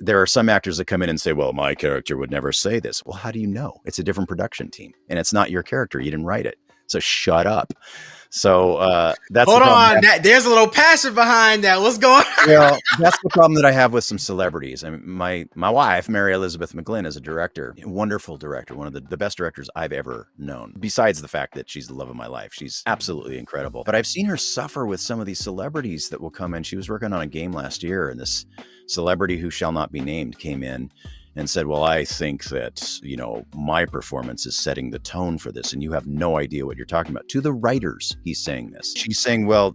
there are some actors that come in and say, well, my character would never say this. Well, how do you know? It's a different production team and it's not your character. You didn't write it. So shut up. So that's Hold the problem. on. There's a little passion behind that. What's going on? Well, that's the problem that I have with some celebrities. I mean, my wife, Mary Elizabeth McGlynn, is a director, a wonderful director, one of the best directors I've ever known, besides the fact that she's the love of my life. She's absolutely incredible. But I've seen her suffer with some of these celebrities that will come in. She was working on a game last year, and this celebrity who shall not be named came in and said, well, I think that, my performance is setting the tone for this, and you have no idea what you're talking about. To the writers, he's saying this. She's saying, well,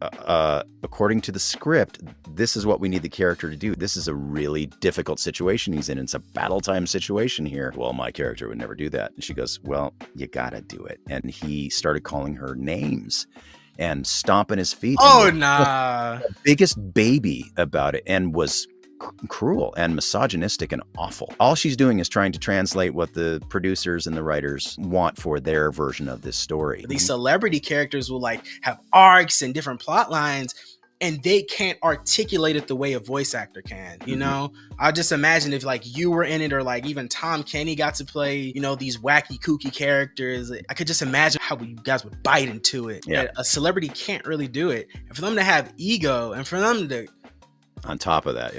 according to the script, this is what we need the character to do. This is a really difficult situation he's in. It's a battle time situation here. Well, my character would never do that. And she goes, well, you gotta do it. And he started calling her names and stomping his feet. Oh, nah. The biggest baby about it, and was cruel and misogynistic and awful. All she's doing is trying to translate what the producers and the writers want for their version of this story. These celebrity characters will have arcs and different plot lines, and they can't articulate it the way a voice actor can. I just imagine if you were in it, or even Tom Kenny got to play these wacky kooky characters. I could just imagine how you guys would bite into it. Yeah. A celebrity can't really do it, and for them to have ego, and for them to on top of that,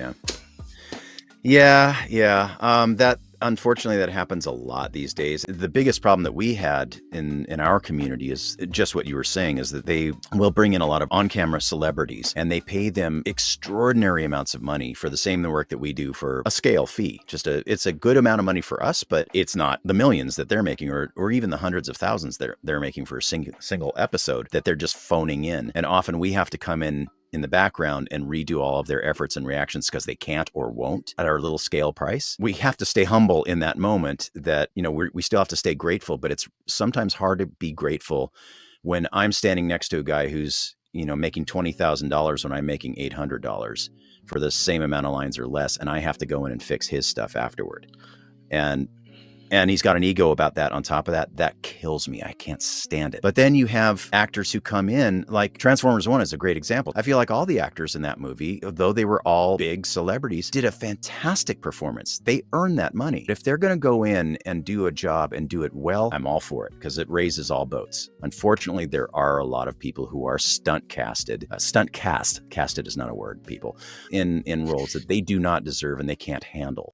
that unfortunately that happens a lot these days. The biggest problem that we had in our community is just what you were saying, is that they will bring in a lot of on-camera celebrities and they pay them extraordinary amounts of money for the same work that we do for a scale fee. It's a good amount of money for us, but it's not the millions that they're making, or even the hundreds of thousands they're making for a single episode that they're just phoning in. And often we have to come in the background and redo all of their efforts and reactions because they can't or won't at our little scale price. We have to stay humble in that moment, that, we still have to stay grateful, but it's sometimes hard to be grateful when I'm standing next to a guy who's, making $20,000 when I'm making $800 for the same amount of lines or less. And I have to go in and fix his stuff afterward. And he's got an ego about that. On top of that kills me. I can't stand it. But then you have actors who come in, like Transformers 1 is a great example. I feel like all the actors in that movie, though they were all big celebrities, did a fantastic performance. They earned that money. If they're going to go in and do a job and do it well, I'm all for it, because it raises all boats. Unfortunately, there are a lot of people who are casted is not a word, people, in roles that they do not deserve and they can't handle.